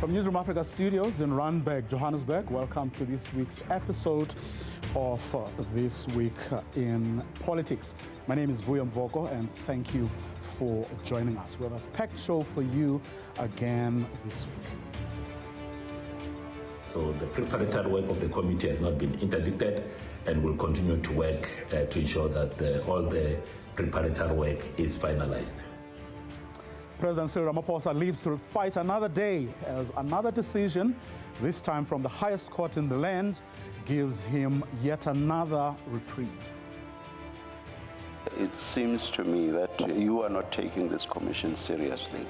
From Newzroom Afrika Studios in Randburg, Johannesburg, welcome to this week's episode of This Week in Politics. My name is Vuyo Mvoko, and thank you for joining us. We have a packed show for you again this week. So the preparatory work of the committee has not been interdicted and will continue to work to ensure that all the preparatory work is finalized. President Cyril Ramaphosa lives to fight another day as another decision, this time from the highest court in the land, gives him yet another reprieve. It seems to me that you are not taking this commission seriously.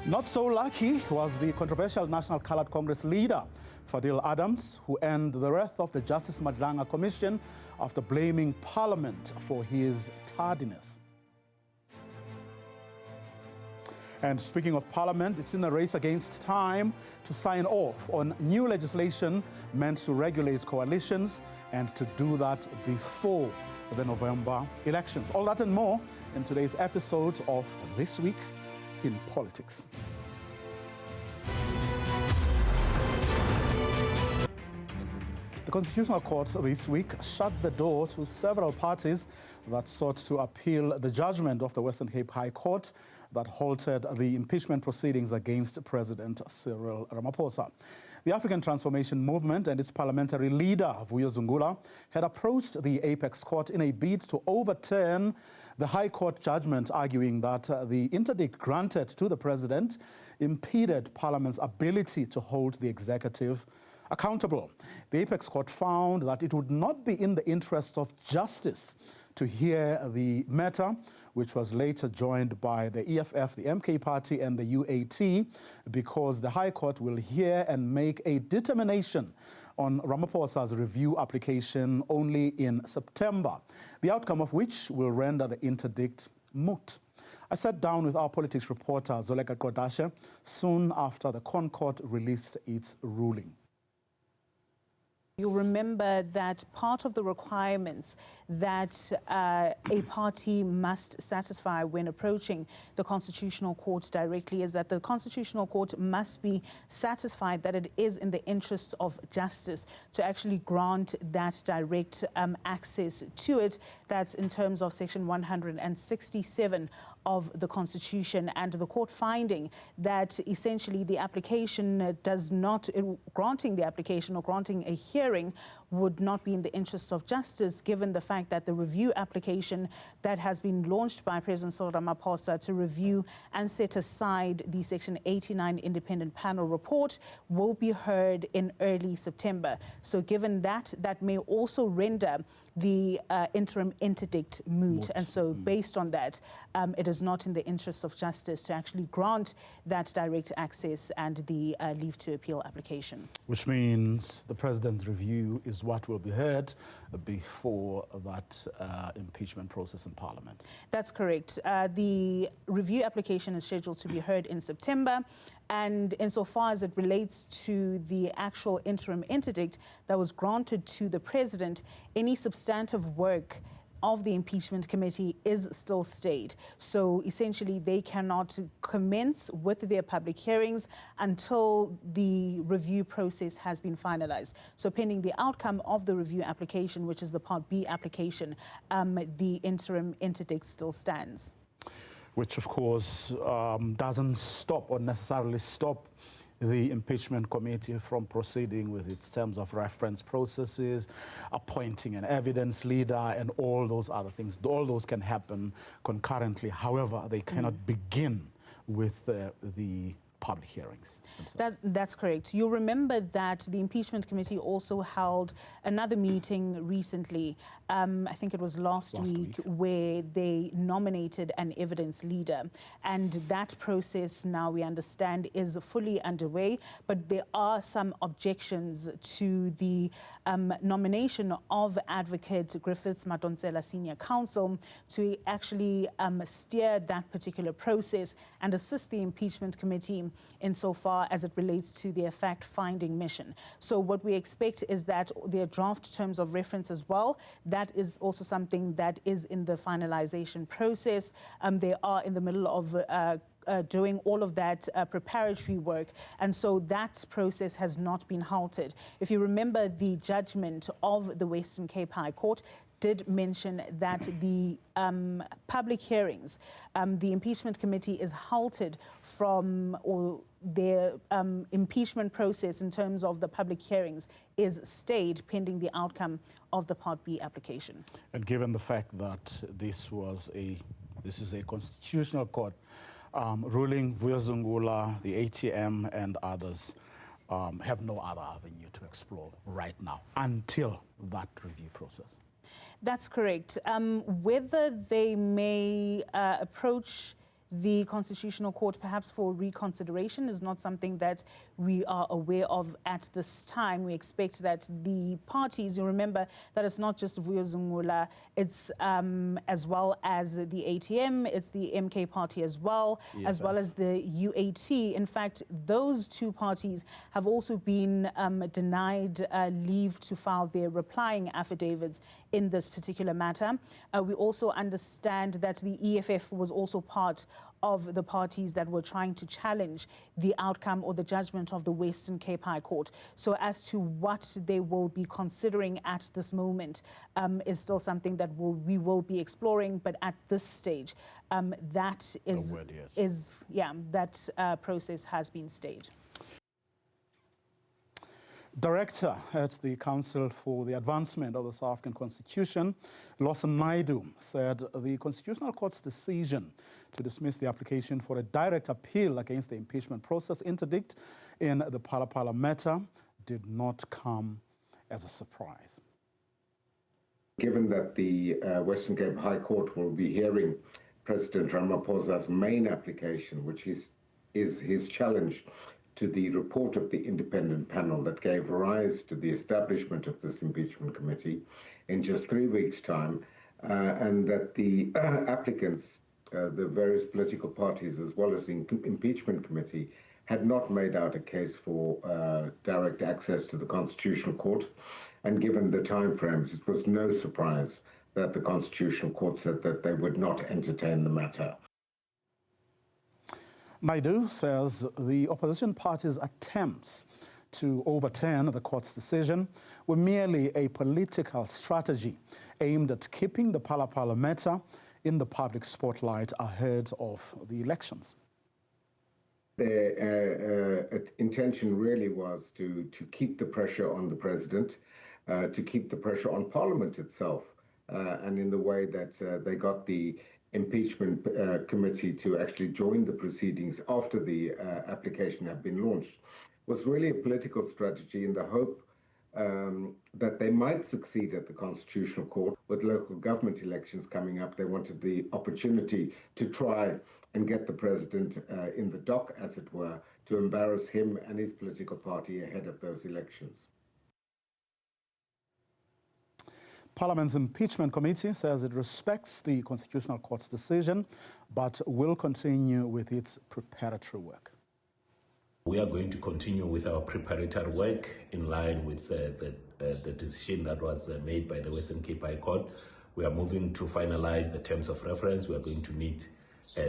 Not so lucky was the controversial National Coloured Congress leader, Fadil Adams, who earned the wrath of the Justice Madlanga Commission after blaming Parliament for his tardiness. And speaking of Parliament, it's in a race against time to sign off on new legislation meant to regulate coalitions and to do that before the November elections. All that and more in today's episode of This Week in Politics. The Constitutional Court this week shut the door to several parties that sought to appeal the judgment of the Western Cape High Court that halted the impeachment proceedings against President Cyril Ramaphosa. The African Transformation Movement and its parliamentary leader, Vuyo had approached the Apex Court in a bid to overturn the High Court judgment, arguing that the interdict granted to the president impeded Parliament's ability to hold the executive accountable. The Apex Court found that it would not be in the interest of justice to hear the matter, which was later joined by the EFF, the MK Party, and the UAT, because the High Court will hear and make a determination on Ramaphosa's review application only in September, the outcome of which will render the interdict moot. I sat down with our politics reporter, Zoleka Kodashe, soon after the ConCourt released its ruling. You'll remember that part of the requirements that a party must satisfy when approaching the Constitutional Court directly is that the Constitutional Court must be satisfied that it is in the interests of justice to actually grant that direct access to it. That's in terms of Section 167 of the Constitution, and the court finding that essentially the application does not, granting the application or granting a hearing would not be in the interests of justice, given the fact that the review application that has been launched by President Cyril Ramaphosa to review and set aside the Section 89 independent panel report will be heard in early September. So given that, that may also render the interim interdict moot. And so based on that, it is not in the interests of justice to actually grant that direct access and the leave to appeal application. Which means the president's review is what will be heard before that impeachment process in Parliament. That's correct. The review application is scheduled to be heard in September. And insofar as it relates to the actual interim interdict that was granted to the president, any substantive work of the impeachment committee is still stayed. So essentially they cannot commence with their public hearings until the review process has been finalized. So pending the outcome of the review application, which is the Part B application, the interim interdict still stands. Which, of course, doesn't stop or necessarily stop the impeachment committee from proceeding with its terms of reference processes, appointing an evidence leader, and all those other things. All those can happen concurrently. However, they cannot begin with the public hearings. That's correct. You'll remember that the impeachment committee also held another meeting recently, I think it was last week, where they nominated an evidence leader. And that process now, we understand, is fully underway, but there are some objections to the nomination of Advocate Griffiths Madonsela Senior Counsel to actually steer that particular process and assist the impeachment committee insofar as it relates to their fact-finding mission. So what we expect is that their draft terms of reference as well, that is also something that is in the finalization process. They are in the middle of doing all of that preparatory work, and so that process has not been halted. If you remember, the judgment of the Western Cape High Court did mention that the public hearings, the impeachment committee is halted from, or their impeachment process in terms of the public hearings is stayed pending the outcome of the Part B application. And given the fact that this is a constitutional court ruling, Vuyo, the ATM and others have no other avenue to explore right now until that review process. That's correct. Whether they may approach the Constitutional Court perhaps for reconsideration is not something that we are aware of at this time. We expect that the parties, you remember that it's not just Vuyo, it's as well as the ATM, it's the MK party as well, yes, as well as the UAT. In fact, those two parties have also been denied leave to file their replying affidavits in this particular matter. We also understand that the EFF was also part of the parties that were trying to challenge the outcome or the judgment of the Western Cape High Court. So as to what they will be considering at this moment is still something that we will be exploring, but at this stage, that process has been stayed. Director at the Council for the Advancement of the South African Constitution, Lawson Naidoo, said the Constitutional Court's decision to dismiss the application for a direct appeal against the impeachment process interdict in the Phala matter did not come as a surprise. Given that the Western Cape High Court will be hearing President Ramaphosa's main application, which is his challenge to the report of the independent panel that gave rise to the establishment of this impeachment committee in just 3 weeks' time, and that the applicants, the various political parties, as well as the impeachment committee, had not made out a case for direct access to the Constitutional Court. And given the timeframes, it was no surprise that the Constitutional Court said that they would not entertain the matter. Naidoo says the opposition party's attempts to overturn the court's decision were merely a political strategy aimed at keeping the Phala matter in the public spotlight ahead of the elections. Their intention really was to keep the pressure on the president, to keep the pressure on Parliament itself, and in the way that they got the impeachment committee to actually join the proceedings after the application had been launched, was really a political strategy in the hope that they might succeed at the Constitutional Court. With local government elections coming up, they wanted the opportunity to try and get the president in the dock, as it were, to embarrass him and his political party ahead of those elections. Parliament's Impeachment Committee says it respects the Constitutional Court's decision, but will continue with its preparatory work. We are going to continue with our preparatory work in line with the decision that was made by the Western Cape High Court. We are moving to finalize the terms of reference. We are going to meet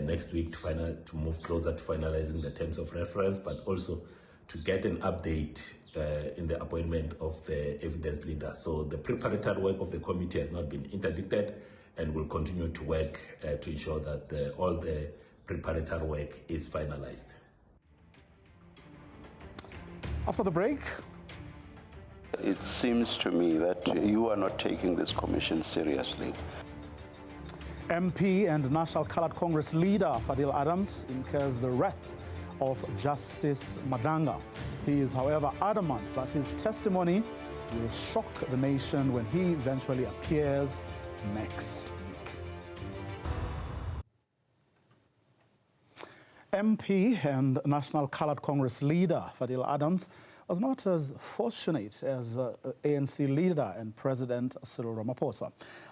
next week to move closer to finalizing the terms of reference, but also to get an update in the appointment of the evidence leader. So the preparatory work of the committee has not been interdicted, and will continue to work to ensure that all the preparatory work is finalized. After the break, it seems to me that you are not taking this commission seriously. MP and National Coloured Congress leader Fadil Adams incurs the wrath of Justice Madanga. He is, however, adamant that his testimony will shock the nation when he eventually appears next week. MP and National Coloured Congress leader Fadil Adams was not as fortunate as ANC leader and President Cyril Ramaphosa.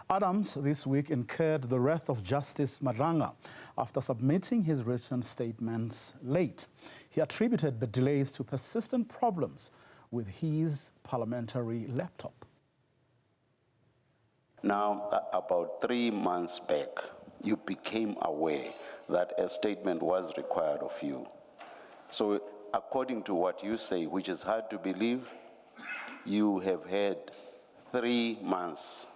Adams this week incurred the wrath of Justice Madanga after submitting his written statements late. He attributed the delays to persistent problems with his parliamentary laptop. Now, about 3 months back, you became aware that a statement was required of you. So according to what you say, which is hard to believe, you have had 3 months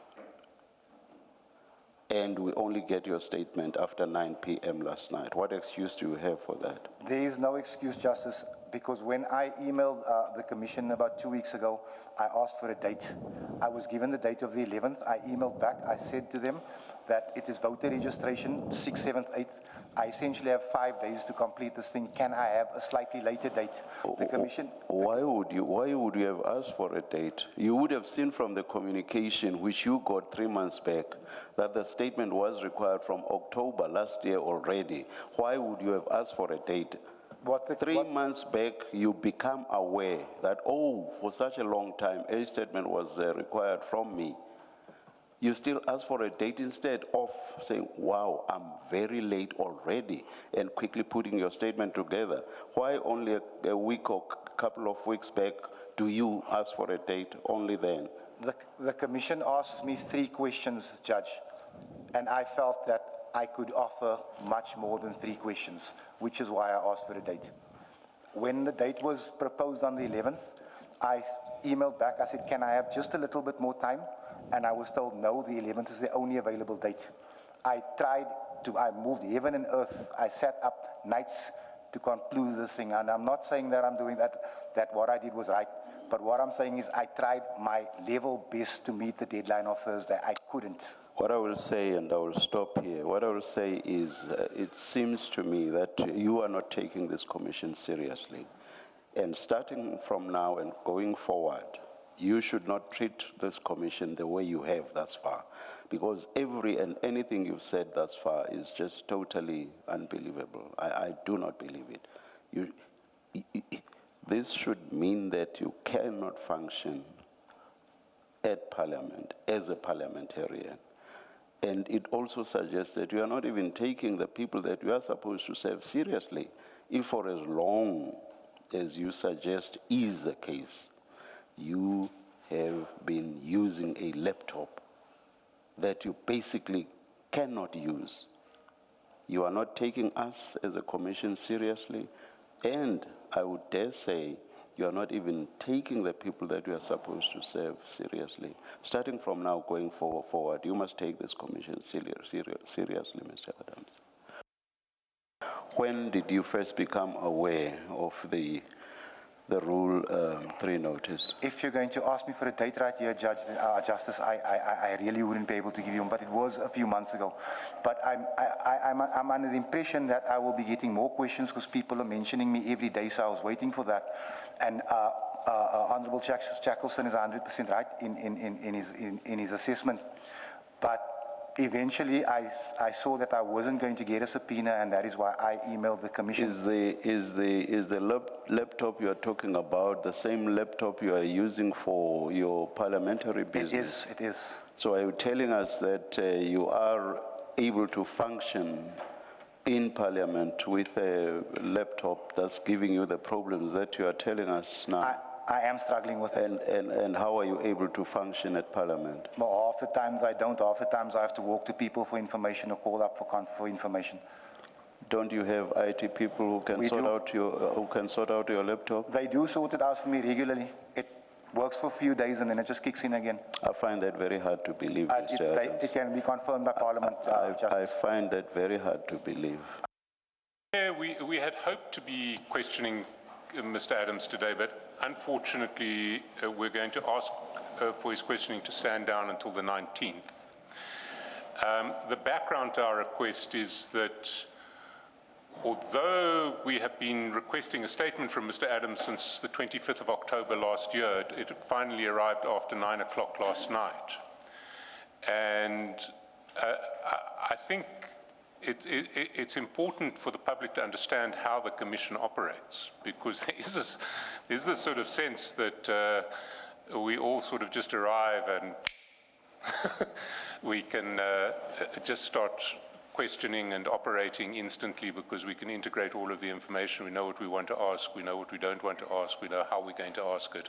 and we only get your statement after 9 p.m. last night. What excuse do you have for that? There is no excuse, Justice, because when I emailed the Commission about 2 weeks ago, I asked for a date. I was given the date of the 11th. I emailed back. I said to them that it is voter registration, 6th, 7th, 8th. I essentially have 5 days to complete this thing. Can I have a slightly later date? The Commission... Why would you have asked for a date? You would have seen from the communication which you got 3 months back that the statement was required from October last year already. Why would you have asked for a date? 3 months back, you become aware that, oh, for such a long time, a statement was required from me. You still ask for a date instead of saying, wow, I'm very late already, and quickly putting your statement together. Why only a week or a couple of weeks back do you ask for a date only then? The Commission asked me 3 questions, Judge, and I felt that I could offer much more than 3 questions, which is why I asked for a date. When the date was proposed on the 11th, I emailed back. I said, can I have just a little bit more time? And I was told, no, the 11th is the only available date. I moved heaven and earth. I sat up nights to conclude this thing. And I'm not saying that I'm doing that what I did was right. But what I'm saying is I tried my level best to meet the deadline of Thursday. I couldn't. What I will say, and I will stop here, what I will say is it seems to me that you are not taking this commission seriously. And starting from now and going forward, you should not treat this commission the way you have thus far, because every and anything you've said thus far is just totally unbelievable. I do not believe it. This should mean that you cannot function at Parliament as a parliamentarian. And it also suggests that you are not even taking the people that you are supposed to serve seriously, if for as long as you suggest is the case. You have been using a laptop that you basically cannot use. You are not taking us as a commission seriously, and I would dare say you are not even taking the people that you are supposed to serve seriously. Starting from now going forward, you must take this commission seriously, Mr. Adams. When did you first become aware of the Rule 3 notice? If you're going to ask me for a date right here, Justice, I really wouldn't be able to give you one, but it was a few months ago. But I'm under the impression that I will be getting more questions because people are mentioning me every day, so I was waiting for that. And Honourable Shackleton is 100% right in his assessment. But eventually, I saw that I wasn't going to get a subpoena, and that is why I emailed the Commission. Is the laptop you are talking about the same laptop you are using for your parliamentary business? It is. So are you telling us that you are able to function in Parliament with a laptop that's giving you the problems that you are telling us now? I am struggling with it. And how are you able to function at Parliament? Well, half the times I don't. Half the times I have to walk to people for information or call up for information. Don't you have IT people who can sort out your laptop? They do sort it out for me regularly. It works for a few days and then it just kicks in again. I find that very hard to believe, Mr. Adams. It can be confirmed by Parliament. I find that very hard to believe. Yeah, we had hoped to be questioning Mr. Adams today, but unfortunately, we're going to ask for his questioning to stand down until the 19th. The background to our request is that although we have been requesting a statement from Mr. Adams since the 25th of October last year, it finally arrived after 9 o'clock last night. And I think it's important for the public to understand how the Commission operates, because there's this sort of sense that we all sort of just arrive and we can just start questioning and operating instantly because we can integrate all of the information. We know what we want to ask, we know what we don't want to ask, we know how we're going to ask it.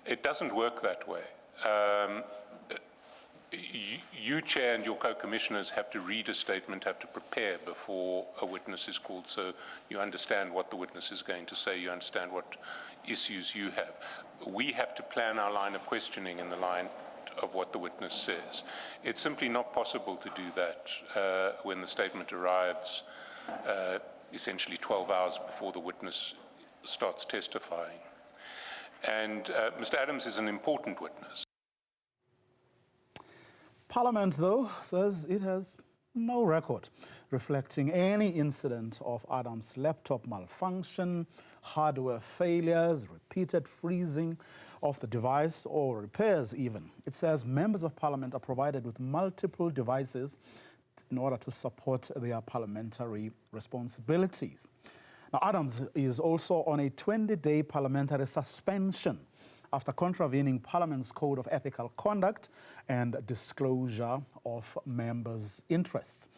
It doesn't work that way. you, Chair, and your co-commissioners have to read a statement, have to prepare before a witness is called, so you understand what the witness is going to say, you understand what issues you have. We have to plan our line of questioning in the line of what the witness says. It's simply not possible to do that when the statement arrives essentially 12 hours before the witness starts testifying. And Mr. Adams is an important witness. Parliament, though, says it has no record reflecting any incident of Adams' laptop malfunction, hardware failures, repeated freezing of the device, or repairs even. It says members of Parliament are provided with multiple devices in order to support their parliamentary responsibilities. Now, Adams is also on a 20-day parliamentary suspension after contravening Parliament's Code of Ethical Conduct and disclosure of members' interests.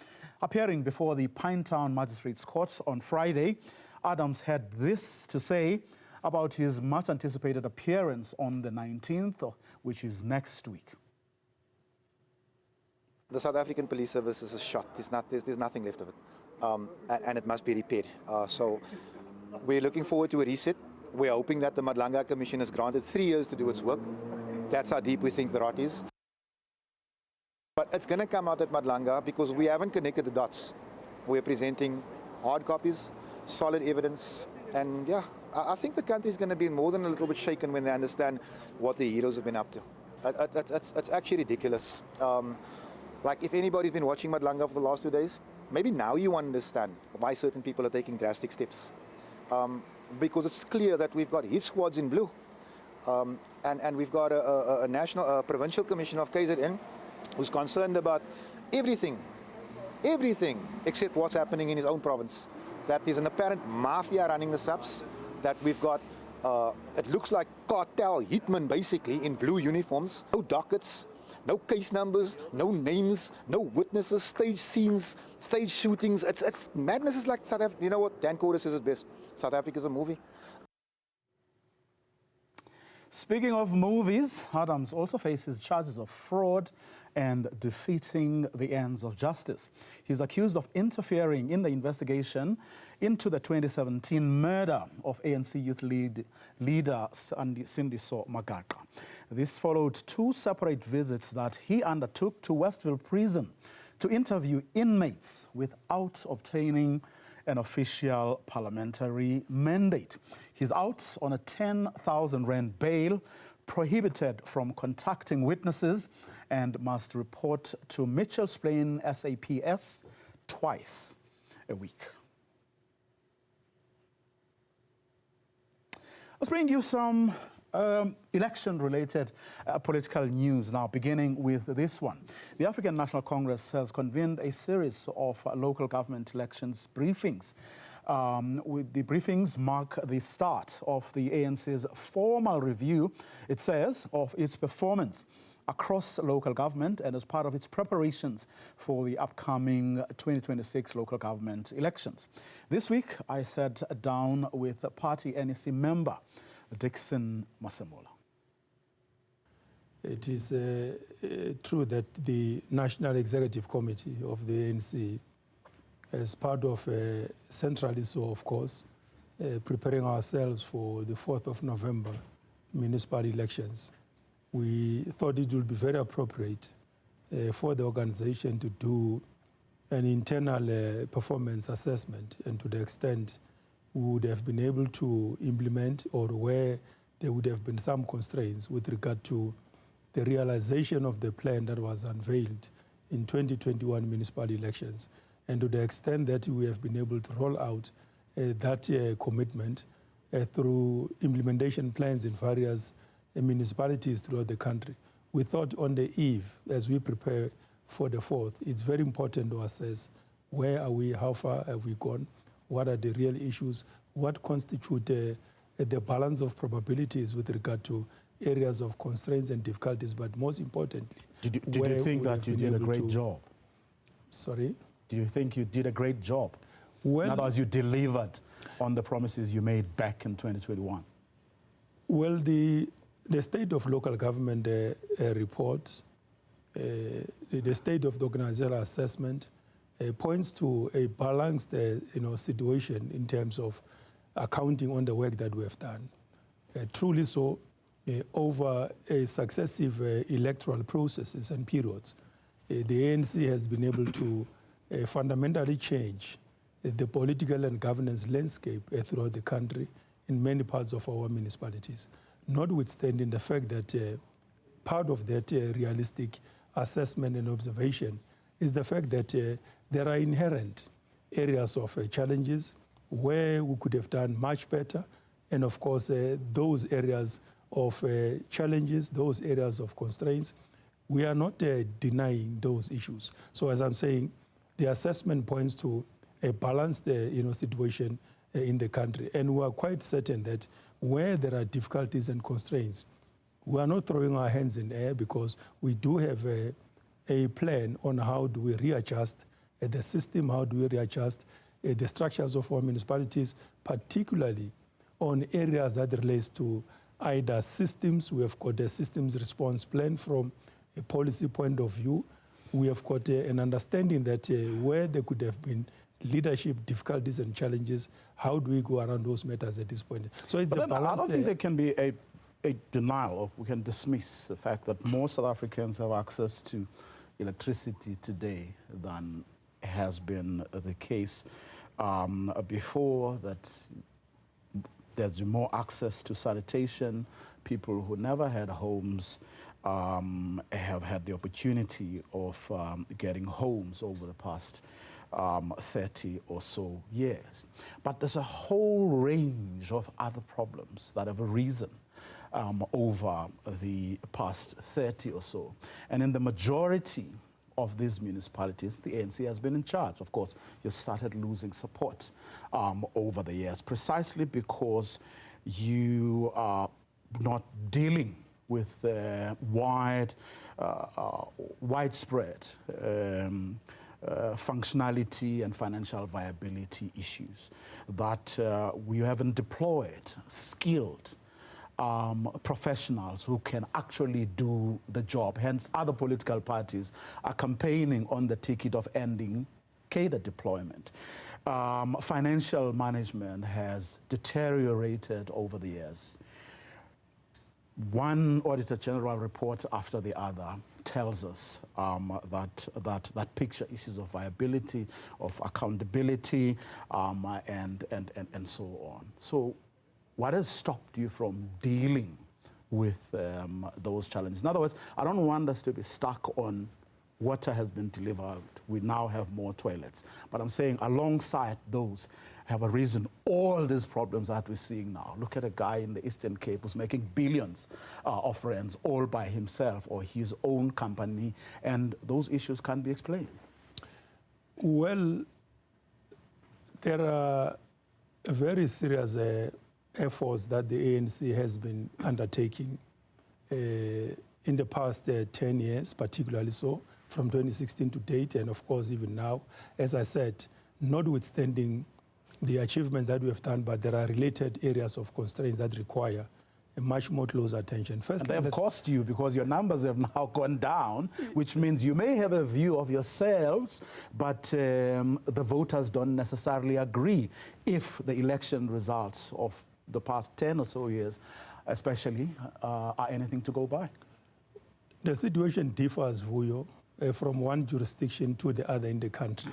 Appearing before the Pinetown Magistrates Court on Friday, Adams had this to say about his much-anticipated appearance on the 19th, which is next week. The South African Police Service is shot. There's nothing left of it, and it must be repaired. So we're looking forward to a reset. We're hoping that the Madlanga Commission is granted 3 years to do its work. That's how deep we think the rot is. But it's going to come out at Madlanga because we haven't connected the dots. We're presenting hard copies, solid evidence, and yeah, I think the country is going to be more than a little bit shaken when they understand what the heroes have been up to. It's actually ridiculous. Like if anybody's been watching Madlanga for the last 2 days, maybe now you understand why certain people are taking drastic steps. Because it's clear that we've got hit squads in blue. And we've got a provincial commissioner of KZN who's concerned about everything except what's happening in his own province. That there's an apparent mafia running the subs, that we've got, it looks like cartel hitmen basically in blue uniforms, no dockets, no case numbers, no names, no witnesses, stage scenes, stage shootings. It's madness. Is like South Africa. You know what? Dan Corder says it best. South Africa's a movie. Speaking of movies, Adams also faces charges of fraud and defeating the ends of justice. He's accused of interfering in the investigation into the 2017 murder of ANC youth leader Sindiso Magaqa. This followed 2 separate visits that he undertook to Westville Prison to interview inmates without obtaining an official parliamentary mandate. He's out on a 10,000 rand bail, prohibited from contacting witnesses, and must report to Mitchell's Plain SAPS twice a week. Let's bring you some election-related political news now, beginning with this one. The African National Congress has convened a series of local government elections briefings. With the briefings mark the start of the ANC's formal review, it says, of its performance across local government and as part of its preparations for the upcoming 2026 local government elections. This week, I sat down with party NEC member Dixon Masemola. It is true that the National Executive Committee of the ANC, as part of centrally so, of course, preparing ourselves for the 4th of November municipal elections, we thought it would be very appropriate for the organization to do an internal performance assessment, and to the extent we would have been able to implement, or where there would have been some constraints with regard to the realization of the plan that was unveiled in 2021 municipal elections, and to the extent that we have been able to roll out that commitment through implementation plans in various municipalities throughout the country. We thought on the eve, as we prepare for the 4th, it's very important to assess where are we, how far have we gone, what are the real issues, what constitute the balance of probabilities with regard to areas of constraints and difficulties, but most importantly, did you think that you did a great job? Sorry? Do you think you did a great job? Well, in other words, you delivered on the promises you made back in 2021. Well, the state of local government report the state of the organizational assessment points to a balanced situation in terms of accounting on the work that we have done. Truly so, over successive electoral processes and periods, the ANC has been able to fundamentally change the political and governance landscape throughout the country in many parts of our municipalities, notwithstanding the fact that part of that realistic assessment and observation is the fact that there are inherent areas of challenges where we could have done much better. And of course, those areas of challenges, those areas of constraints, we are not denying those issues. So as I'm saying, the assessment points to a balanced situation in the country. And we are quite certain that where there are difficulties and constraints, we are not throwing our hands in the air, because we do have a plan on how do we readjust the system, how do we readjust the structures of our municipalities, particularly on areas that relates to either systems. We have got a systems response plan from a policy point of view. We have got an understanding that where there could have been leadership difficulties and challenges, how do we go around those matters at this point? So it's a balance. I don't think there can be a denial, or we can dismiss the fact that more South Africans have access to electricity today than has been the case before, that there's more access to sanitation. People who never had homes have had the opportunity of getting homes over the past 30 or so years. But there's a whole range of other problems that have arisen over the past 30 or so. And in the majority of these municipalities, the ANC has been in charge. Of course, you started losing support over the years, precisely because you are not dealing with widespread functionality and financial viability issues, that we haven't deployed skilled professionals who can actually do the job. Hence, other political parties are campaigning on the ticket of ending cadre deployment. Financial management has deteriorated over the years. One Auditor General report after the other tells us that picture issues of viability, of accountability, and so on. So what has stopped you from dealing with those challenges? In other words, I don't want us to be stuck on water has been delivered, we now have more toilets. But I'm saying alongside those have arisen all these problems that we're seeing now. Look at a guy in the Eastern Cape who's making billions of rands all by himself or his own company, and those issues can't be explained. Well, there are very serious efforts that the ANC has been undertaking in the past 10 years, particularly so, from 2016 to date, and of course even now. As I said, notwithstanding the achievement that we have done, but there are related areas of constraints that require a much more close attention. First, and they have cost you, because your numbers have now gone down, which means you may have a view of yourselves, but the voters don't necessarily agree if the election results of the past 10 or so years, especially, are anything to go by. The situation differs, Vuyo, from one jurisdiction to the other in the country.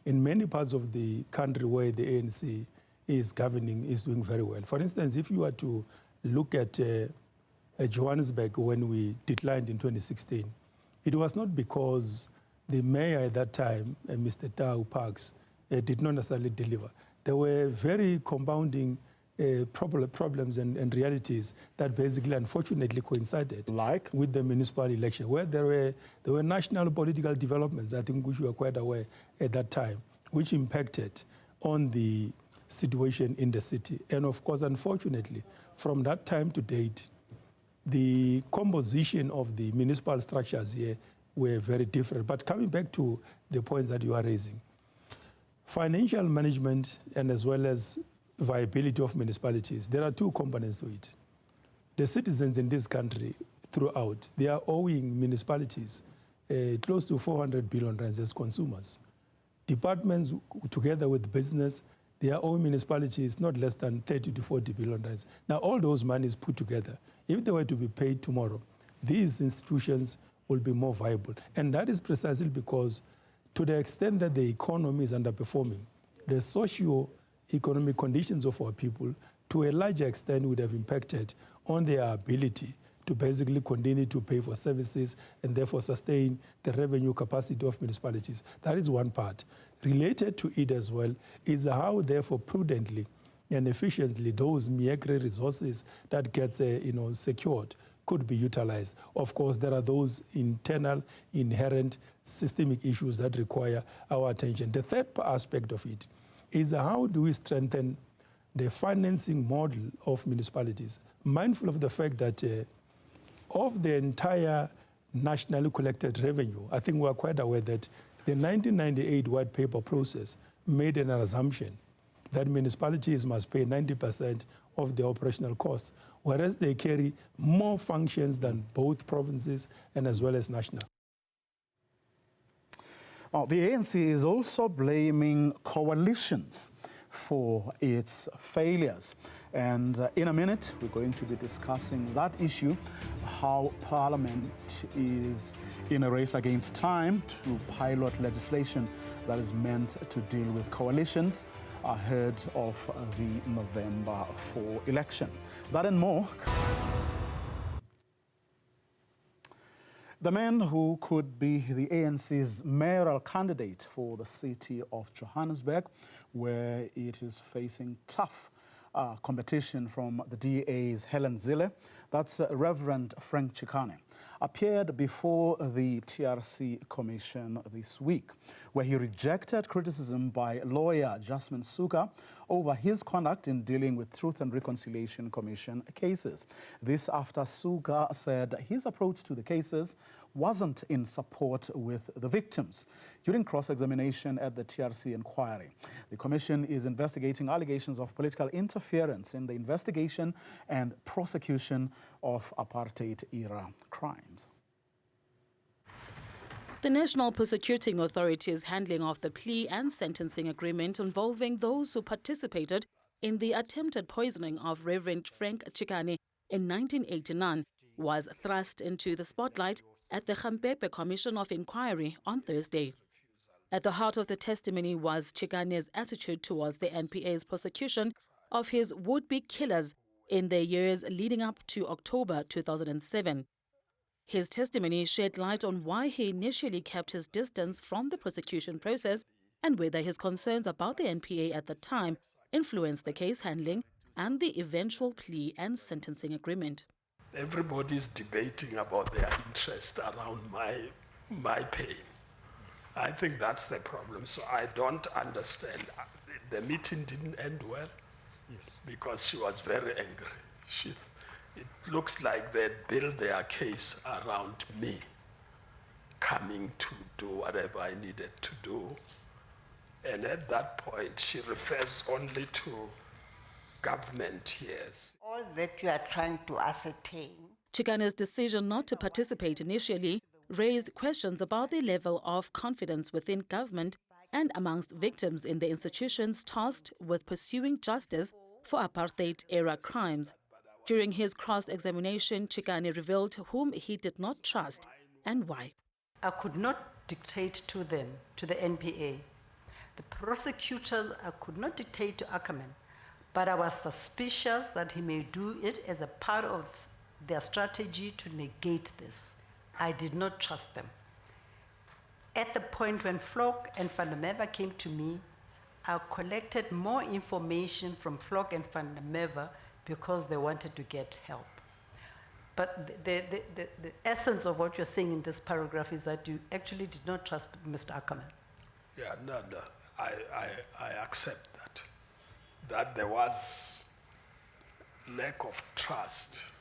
In many parts of the country where the ANC is governing is doing very well. For instance, if you were to look at Johannesburg when we declined in 2016, it was not because the mayor at that time, Mr. Tau Parks, did not necessarily deliver. There were very compounding problems and realities that basically, unfortunately, coincided with the municipal election, where there were national political developments, I think, which we were quite aware at that time, which impacted on the situation in the city. And of course, unfortunately, from that time to date, the composition of the municipal structures here were very different. But coming back to the points that you are raising, financial management and as well as viability of municipalities, there are two components to it. The citizens in this country throughout, they are owing municipalities close to 400 billion rands as consumers. Departments, together with business, their own municipalities, not less than 30 to 40 billion rands. Now, all those monies put together, if they were to be paid tomorrow, these institutions will be more viable. And that is precisely because, to the extent that the economy is underperforming, the socio-economic conditions of our people, to a larger extent, would have impacted on their ability to basically continue to pay for services and therefore sustain the revenue capacity of municipalities. That is one part. Related to it as well is how, therefore, prudently and efficiently those meagre resources that get secured could be utilized. Of course, there are those internal, inherent systemic issues that require our attention. The third aspect of it is how do we strengthen the financing model of municipalities, mindful of the fact that of the entire nationally collected revenue, I think we are quite aware that the 1998 white paper process made an assumption that municipalities must pay 90% of the operational costs, whereas they carry more functions than both provinces and as well as national. The ANC is also blaming coalitions for its failures. And in a minute, we're going to be discussing that issue, how Parliament is in a race against time to pilot legislation that is meant to deal with coalitions ahead of the November 4 election. That and more. The man who could be the ANC's mayoral candidate for the city of Johannesburg, where it is facing tough competition from the DA's Helen Zille, that's Reverend Frank Chikane, appeared before the TRC Commission this week, where he rejected criticism by lawyer Jasmine Suka over his conduct in dealing with Truth and Reconciliation Commission cases. This after Suka said his approach to the cases wasn't in support with the victims. During cross-examination at the TRC inquiry, the commission is investigating allegations of political interference in the investigation and prosecution of apartheid-era crimes. The National Prosecuting Authority's handling of the plea and sentencing agreement involving those who participated in the attempted poisoning of Reverend Frank Chikane in 1989 was thrust into the spotlight at the Gampepe Commission of Inquiry on Thursday. At the heart of the testimony was Chikane's attitude towards the NPA's prosecution of his would-be killers in the years leading up to October 2007. His testimony shed light on why he initially kept his distance from the prosecution process and whether his concerns about the NPA at the time influenced the case handling and the eventual plea and sentencing agreement. Everybody's debating about their interest around my pain. I think that's the problem. So I don't understand. The meeting didn't end well. Yes. Because she was very angry. It looks like they built their case around me coming to do whatever I needed to do. And at that point, she refers only to government years. All that you are trying to ascertain. Chikane's decision not to participate initially raised questions about the level of confidence within government and amongst victims in the institutions tasked with pursuing justice for apartheid-era crimes. During his cross-examination, Chikane revealed whom he did not trust and why. I could not dictate to them, to the NPA. The prosecutors, I could not dictate to Ackerman, but I was suspicious that he may do it as a part of their strategy to negate this. I did not trust them. At the point when Flock and Van der Merwe came to me, I collected more information from Flock and Van der Merwe because they wanted to get help. But the essence of what you're saying in this paragraph is that you actually did not trust Mr. Ackerman. Yeah, no, I accept that. That there was lack of trust.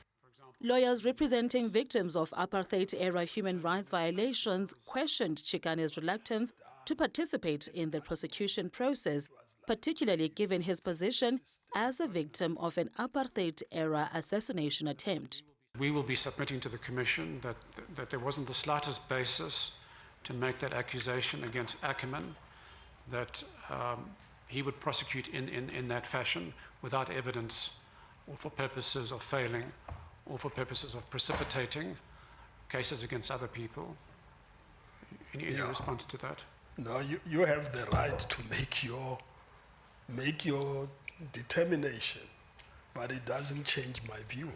Lawyers representing victims of apartheid-era human rights violations questioned Chikane's reluctance to participate in the prosecution process, particularly given his position as a victim of an apartheid-era assassination attempt. We will be submitting to the Commission that there wasn't the slightest basis to make that accusation against Ackerman that he would prosecute in that fashion without evidence or for purposes of failing or for purposes of precipitating cases against other people. Any response to that? No, you have the right to make your determination, but it doesn't change my view.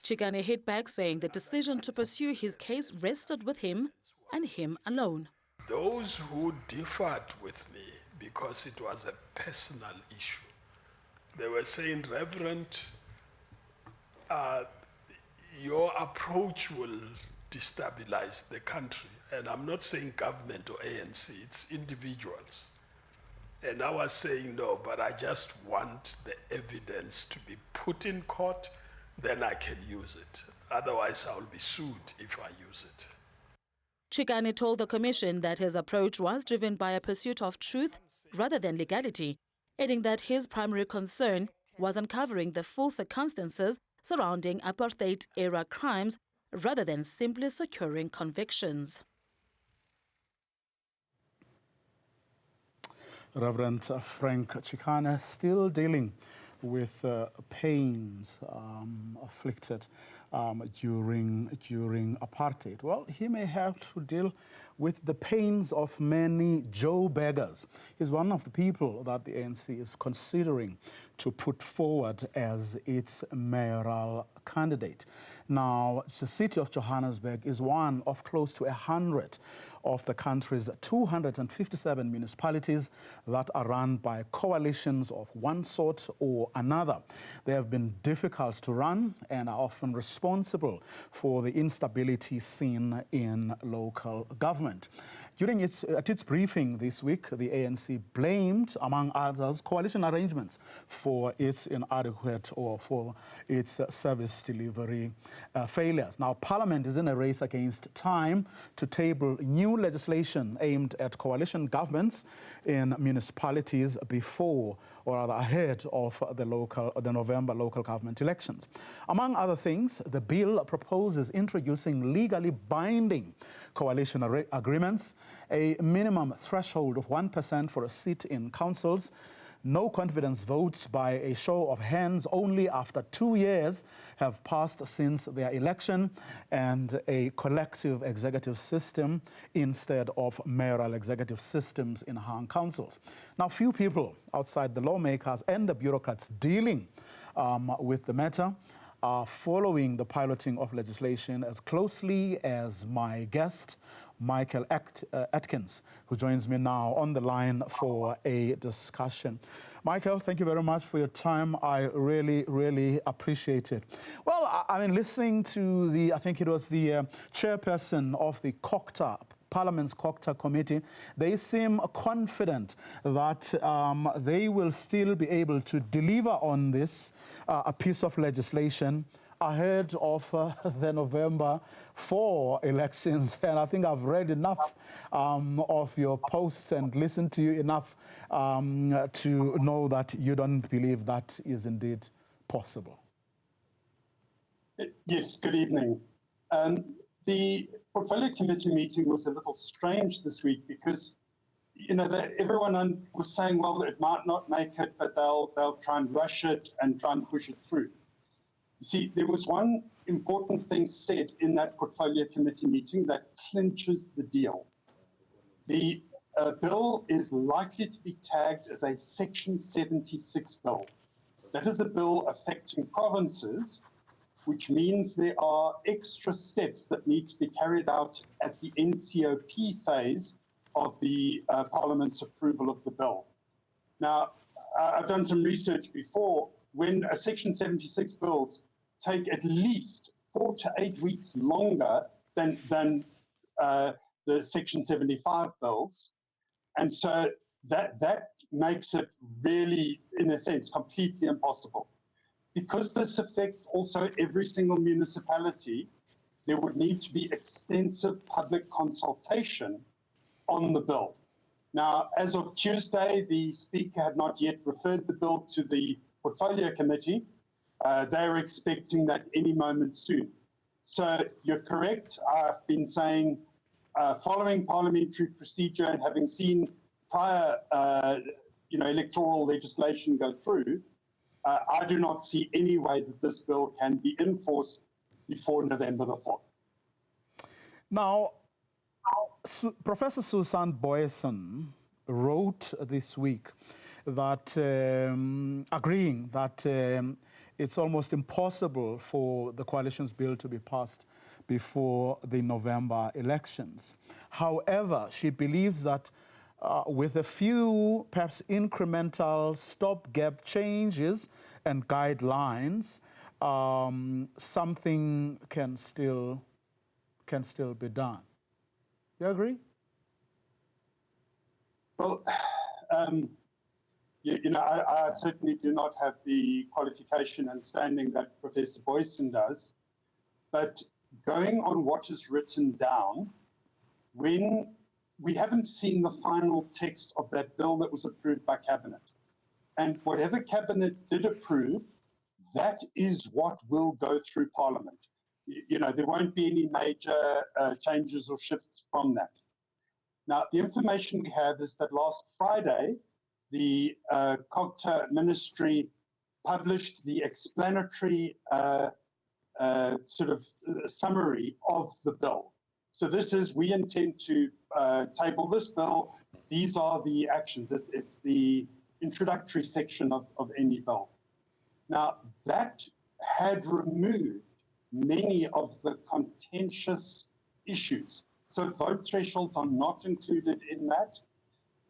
Chikane hit back, saying the decision to pursue his case rested with him and him alone. Those who differed with me because it was a personal issue, they were saying, Reverend, your approach will destabilize the country. And I'm not saying government or ANC, it's individuals. And I was saying, no, but I just want the evidence to be put in court, then I can use it. Otherwise, I'll be sued if I use it. Chikane told the commission that his approach was driven by a pursuit of truth rather than legality, adding that his primary concern was uncovering the full circumstances surrounding apartheid-era crimes rather than simply securing convictions. Reverend Frank Chikane still dealing with pains afflicted during apartheid. Well, he may have to deal with the pains of many Joe beggars. He's one of the people that the ANC is considering to put forward as its mayoral candidate. Now, the city of Johannesburg is one of close to 100 of the country's 257 municipalities that are run by coalitions of one sort or another. They have been difficult to run and are often responsible for the instability seen in local government. At its briefing this week, the ANC blamed, among others, coalition arrangements for its inadequate or for its service delivery failures. Now, Parliament is in a race against time to table new legislation aimed at coalition governments in municipalities before or rather ahead of the November local government elections. Among other things, the bill proposes introducing legally binding coalition agreements, a minimum threshold of 1% for a seat in councils, no confidence votes by a show of hands only after 2 years have passed since their election, and a collective executive system instead of mayoral executive systems in hung councils. Now, few people outside the lawmakers and the bureaucrats dealing with the matter are following the piloting of legislation as closely as my guest, Michael Atkins, who joins me now on the line for a discussion. Michael, thank you very much for your time. I really, really appreciate it. Well, I mean, listening to I think it was the chairperson of the Parliament's COCTA committee, they seem confident that they will still be able to deliver on this a piece of legislation ahead of the November 4 elections. And I think I've read enough of your posts and listened to you enough to know that you don't believe that is indeed possible. Yes, good evening. The Portfolio Committee meeting was a little strange this week because, you know, everyone was saying, well, it might not make it, but they'll try and rush it and try and push it through. You see, there was one important thing said in that Portfolio Committee meeting that clinches the deal. The bill is likely to be tagged as a Section 76 bill. That is a bill affecting provinces, which means there are extra steps that need to be carried out at the NCOP phase of the Parliament's approval of the bill. Now, I've done some research before. When a Section 76 bills take at least 4 to 8 weeks longer than the Section 75 bills, and so that makes it really, in a sense, completely impossible. Because this affects also every single municipality, there would need to be extensive public consultation on the bill. Now, as of Tuesday, the Speaker had not yet referred the bill to the Portfolio Committee. They're expecting that any moment soon. So you're correct. I've been saying following parliamentary procedure and having seen prior, electoral legislation go through, I do not see any way that this bill can be enforced before November the 4th. Now, Professor Susan Boyson wrote this week that agreeing that it's almost impossible for the coalition's bill to be passed before the November elections. However, she believes that with a few perhaps incremental stopgap changes and guidelines, something can still be done. You agree? Well, I certainly do not have the qualification and standing that Professor Boyson does, but going on what is written down, when we haven't seen the final text of that bill that was approved by Cabinet, and whatever Cabinet did approve, that is what will go through Parliament. There won't be any major changes or shifts from that. Now, the information we have is that last Friday, the COGTA Ministry published the explanatory summary of the bill. So this is, we intend to table this bill. These are the actions. It's the introductory section of any bill. Now, that had removed many of the contentious issues. So vote thresholds are not included in that.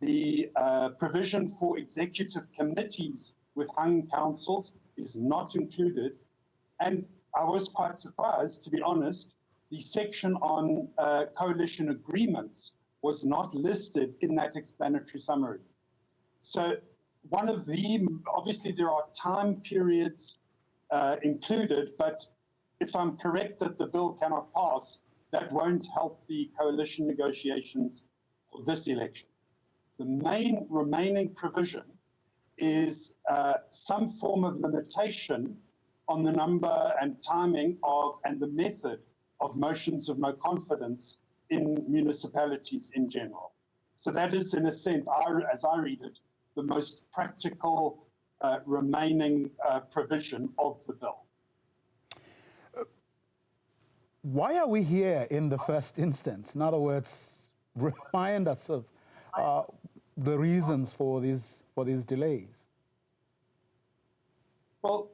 The provision for executive committees with hung councils is not included. And I was quite surprised, to be honest, the section on coalition agreements was not listed in that explanatory summary. So one of the, obviously there are time periods included, but if I'm correct that the bill cannot pass, that won't help the coalition negotiations for this election. The main remaining provision is some form of limitation on the number and timing of and the method of motions of no confidence in municipalities in general. So that is, in a sense, as I read it, the most practical remaining provision of the bill. Why are we here in the first instance? In other words, remind us of the reasons for these delays. Well,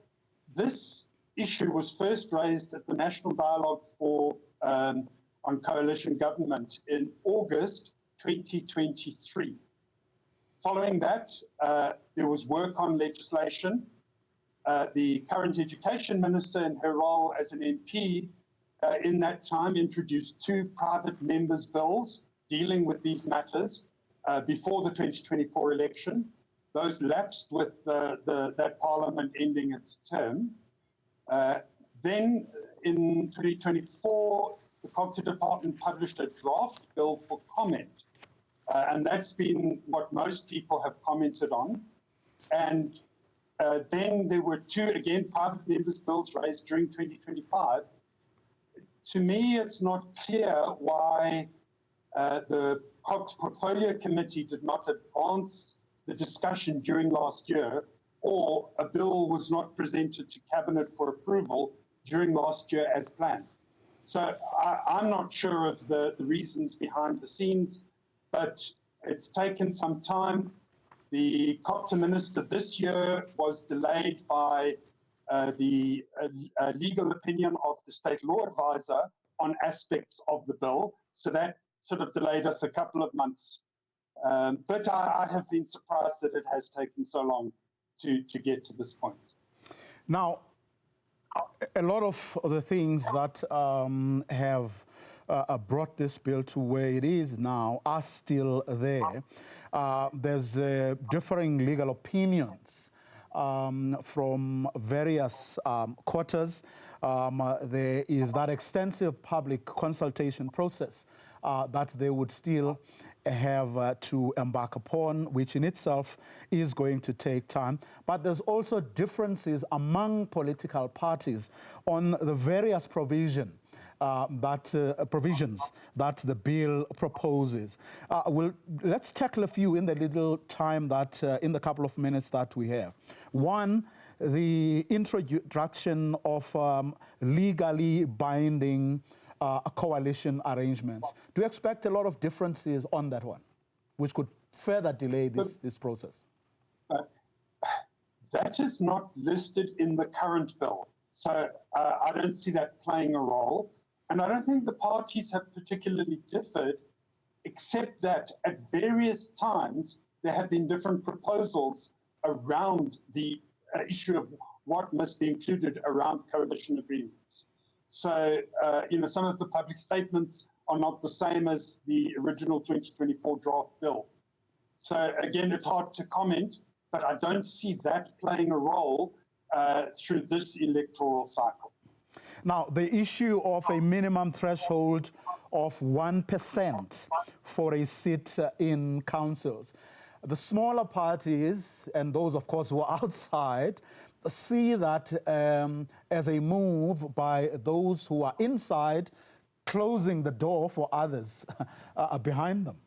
this issue was first raised at the National Dialogue on Coalition Government in August 2023. Following that, there was work on legislation. The current Education Minister, in her role as an MP, in that time introduced 2 private members' bills dealing with these matters before the 2024 election. Those lapsed with that Parliament ending its term. Then in 2024, the COGTA Department published a draft bill for comment. And that's been what most people have commented on. And then there were 2, again, private members' bills raised during 2025. To me, it's not clear why the COGTA Portfolio Committee did not advance the discussion during last year, or a bill was not presented to Cabinet for approval during last year as planned. So I'm not sure of the reasons behind the scenes, but it's taken some time. The COGTA Minister this year was delayed by the legal opinion of the State Law Advisor on aspects of the bill. So that sort of delayed us a couple of months. But I have been surprised that it has taken so long to get to this point. Now, a lot of the things that have brought this bill to where it is now are still there. There's differing legal opinions from various quarters. There is that extensive public consultation process that they would still have to embark upon, which in itself is going to take time. But there's also differences among political parties on the various provision provisions that the bill proposes. Let's tackle a few in the little time that, in the couple of minutes that we have. One, the introduction of legally binding coalition arrangements. Do you expect a lot of differences on that one, which could further delay this process? That is not listed in the current bill. So I don't see that playing a role. And I don't think the parties have particularly differed, except that at various times there have been different proposals around the issue of what must be included around coalition agreements. So, some of the public statements are not the same as the original 2024 draft bill. So again, it's hard to comment, but I don't see that playing a role through this electoral cycle. Now, the issue of a minimum threshold of 1% for a seat in councils. The smaller parties, and those, of course, who are outside, see that as a move by those who are inside, closing the door for others behind them.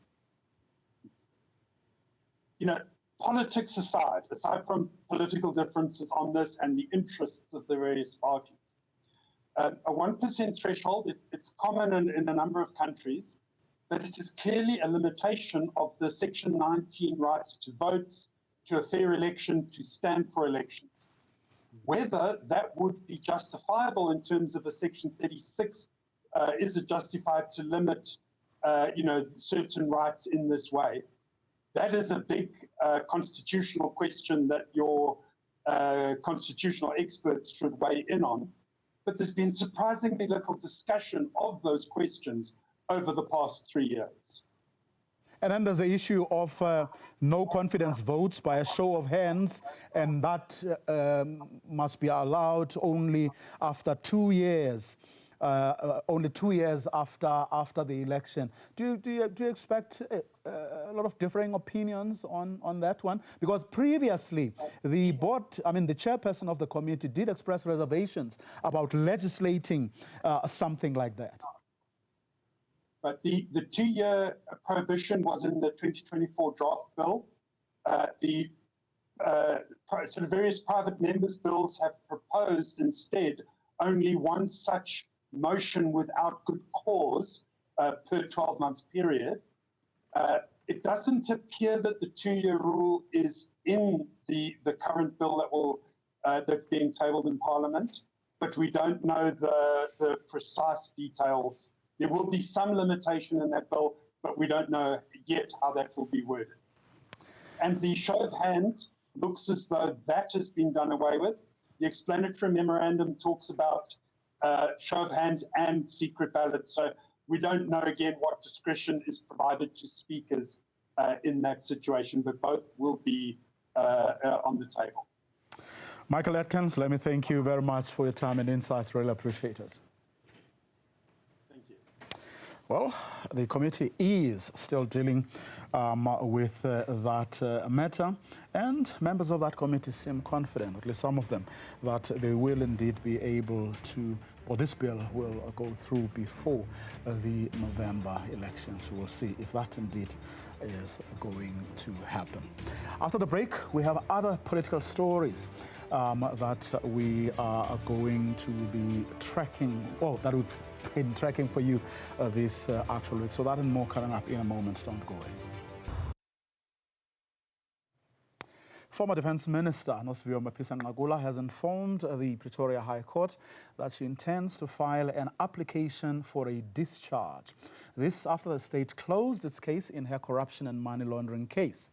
Politics aside from political differences on this and the interests of the various parties, a 1% threshold, it's common in a number of countries, but it is clearly a limitation of the Section 19 rights to vote, to a fair election, to stand for elections. Whether that would be justifiable in terms of a Section 36, is it justified to limit, certain rights in this way? That is a big constitutional question that your constitutional experts should weigh in on. But there's been surprisingly little discussion of those questions over the past 3 years. And then there's the issue of no confidence votes by a show of hands, and that must be allowed only after 2 years. Only 2 years after the election. Do you expect a lot of differing opinions on that one? Because previously, the chairperson of the committee did express reservations about legislating something like that. But the 2-year prohibition was in the 2024 draft bill. The various private members' bills have proposed instead only one such motion without good cause per 12-month period. It doesn't appear that the 2-year rule is in the current bill that's being tabled in Parliament, but we don't know the precise details. There will be some limitation in that bill, but we don't know yet how that will be worded. And the show of hands looks as though that has been done away with. The explanatory memorandum talks about show of hands and secret ballots. So we don't know, again, what discretion is provided to speakers in that situation, but both will be on the table. Michael Atkins, let me thank you very much for your time and insights. Really appreciate it. Thank you. Well, the committee is still dealing with that matter, and members of that committee seem confident, at least some of them, that they will indeed be able to, or this bill will go through before the November elections. We will see if that indeed is going to happen. After the break, we have other political stories that we are going to be tracking, that we've been tracking for you this actual week. So that and more coming up in a moment. Don't go away. Former Defence Minister Vuyo has informed the Pretoria High Court that she intends to file an application for a discharge. This after the state closed its case in her corruption and money laundering case.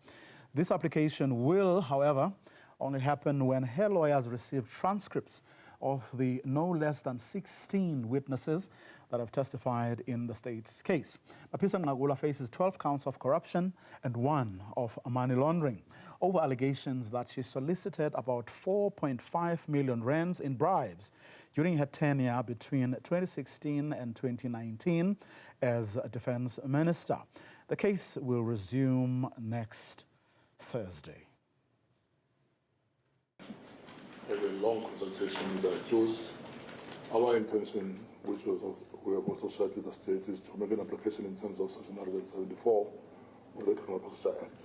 This application will, however, only happen when her lawyers receive transcripts of the no less than 16 witnesses that have testified in the state's case. Mapisa Ngagula faces 12 counts of corruption and 1 of money laundering over allegations that she solicited about 4.5 million rands in bribes during her tenure between 2016 and 2019 as a defense minister. The case will resume next Thursday. Had a long consultation with the accused, Our intention, which was also, we have also shared with the state, is to make an application in terms of Section 174 of the Criminal Procedure Act.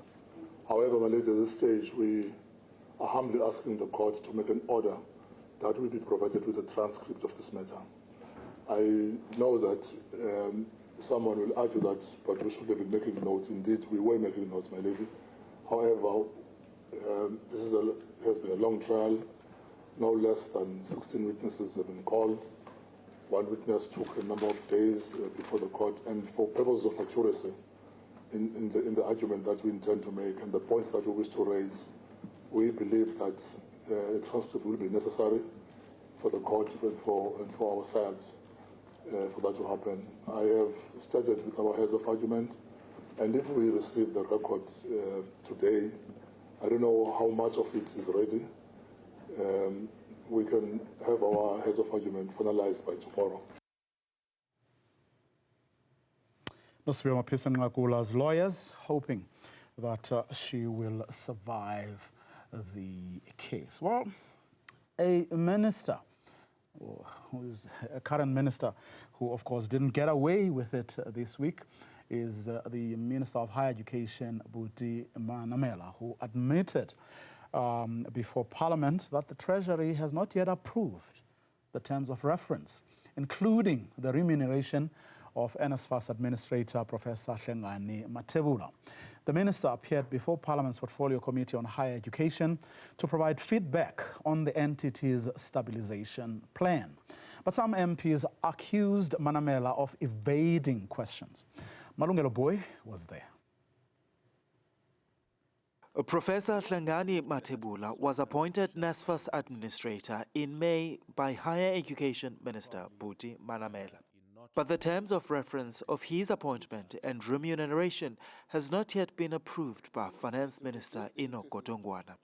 However, my lady, at this stage, we are humbly asking the court to make an order that will be provided with a transcript of this matter. I know that someone will argue that, but we should have been making notes. Indeed, we were making notes, my lady. However, this has been a long trial. No less than 16 witnesses have been called. One witness took a number of days before the court, and for purposes of accuracy in the argument that we intend to make and the points that we wish to raise, we believe that a transcript will be necessary for the court and for ourselves for that to happen. I have started with our heads of argument, and if we receive the record today, I don't know how much of it is ready. We can have our heads of argument finalized by tomorrow. Vuyo Nqakula's lawyers hoping that she will survive the case. Well, a minister, who is a current minister, who of course didn't get away with it this week, is the Minister of Higher Education, Buti Manamela, who admitted before Parliament that the Treasury has not yet approved the terms of reference, including the remuneration of NSFAS Administrator Professor Hlengani Mathebula. The minister appeared before Parliament's Portfolio Committee on Higher Education to provide feedback on the entity's stabilization plan. But some MPs accused Manamela of evading questions. Malungelo Boy was there. Professor Hlengani Mathebula was appointed NSFAS Administrator in May by Higher Education Minister Buti Manamela. But the terms of reference of his appointment and remuneration has not yet been approved by Finance Minister Enoch Godongwana.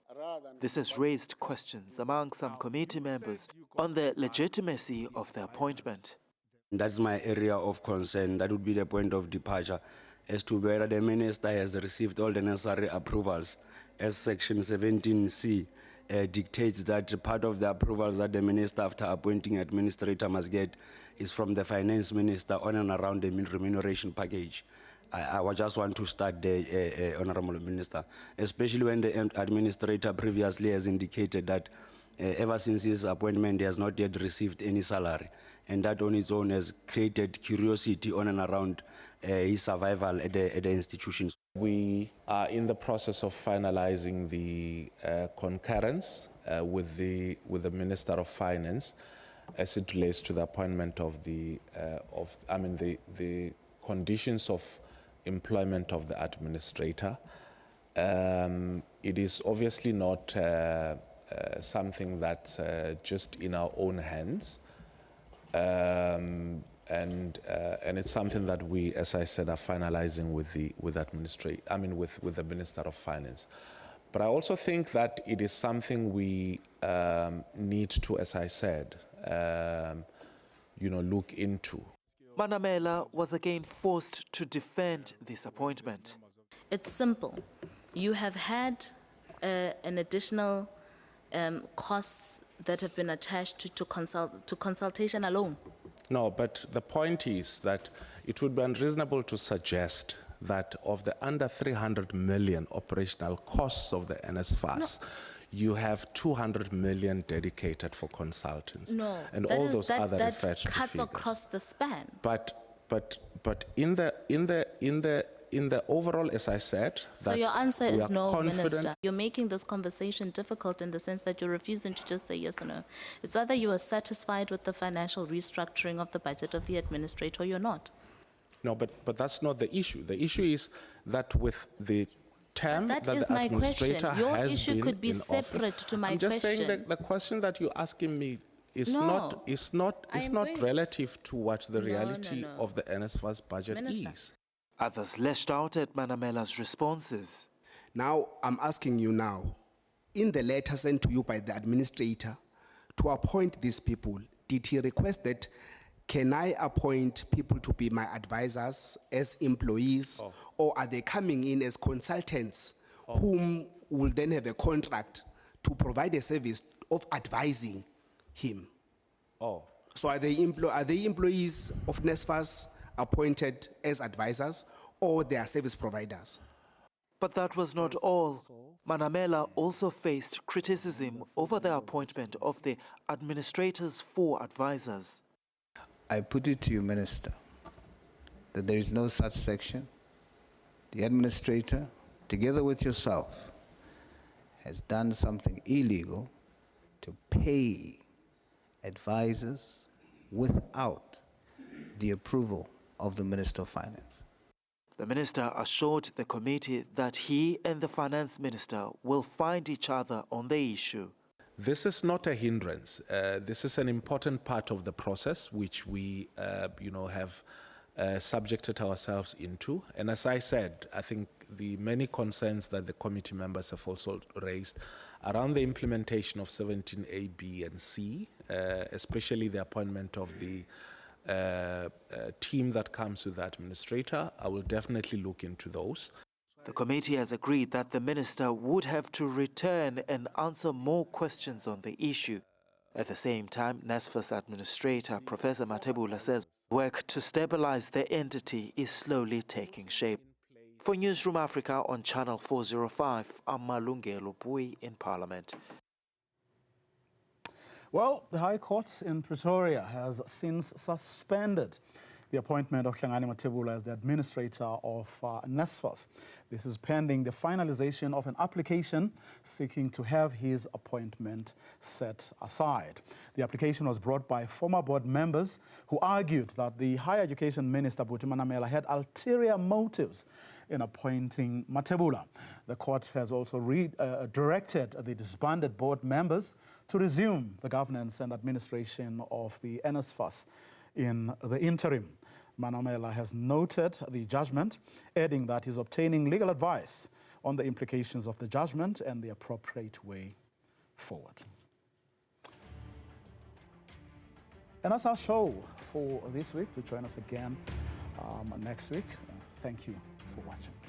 This has raised questions among some committee members on the legitimacy of the appointment. That's my area of concern. That would be the point of departure as to whether the minister has received all the necessary approvals, as Section 17C dictates that part of the approvals that the minister, after appointing administrator, must get is from the finance minister on and around the remuneration package. I just want to start there, Honorable Minister, especially when the administrator previously has indicated that ever since his appointment, he has not yet received any salary. And that on its own has created curiosity on and around his survival at the institution. We are in the process of finalizing the concurrence with the Minister of Finance as it relates to the appointment of the conditions of employment of the administrator. It is obviously not something that's just in our own hands. And it's something that we, as I said, are finalizing with the Minister of Finance. But I also think that it is something we need to, as I said, look into. Manamela was again forced to defend this appointment. It's simple. You have had an additional costs that have been attached to consultation alone. No, but the point is that it would be unreasonable to suggest that of the under 300 million operational costs of the NSFAS, you have 200 million dedicated for consultants. No, and all those other that referred to cuts figures. across the span. But in the overall, as I said, So your answer is no, confident. Minister. You're making this conversation difficult in the sense that you're refusing to just say yes or no. It's either you are satisfied with the financial restructuring of the budget of the administrator or you're not. No, but that's not the issue. The issue is that with the term that is the my question. administrator Your has issue been could be in separate office. to my I'm just question. saying that the question that you're asking me is No. not relative to what the reality of the NSFAS budget Minister. is. Others lashed out at Manamela's responses. Now, I'm asking you now, in the letter sent to you by the administrator to appoint these people, did he request that, can I appoint people to be my advisors as employees, or are they coming in as consultants whom will then have a contract to provide a service of advising him? So are they employees of NSFAS appointed as advisors, or they are service providers? But that was not all. Manamela also faced criticism over the appointment of the administrators for advisors. I put it to you, Minister, that there is no such section. The administrator, together with yourself, has done something illegal to pay advisors without the approval of the Minister of Finance. The minister assured the committee that he and the finance minister will find each other on the issue. This is not a hindrance. This is an important part of the process which we, have subjected ourselves into. And as I said, I think the many concerns that the committee members have also raised around the implementation of 17A, B, and C, especially the appointment of the team that comes with the administrator, I will definitely look into those. The committee has agreed that the minister would have to return and answer more questions on the issue. At the same time, NSFAS administrator Professor Mathebula says work to stabilize the entity is slowly taking shape. For Newzroom Afrika on Channel 405, I'm Malungelo Bui in Parliament. Well, the High Court in Pretoria has since suspended the appointment of Hlengani Mathebula as the administrator of NSFAS. This is pending the finalization of an application seeking to have his appointment set aside. The application was brought by former board members who argued that the Higher Education Minister, Buti Manamela, had ulterior motives in appointing Mathebula. The court has also directed the disbanded board members to resume the governance and administration of the NSFAS in the interim. Manamela has noted the judgment, adding that he's obtaining legal advice on the implications of the judgment and the appropriate way forward. And that's our show for this week. Do join us again next week. Thank you for watching.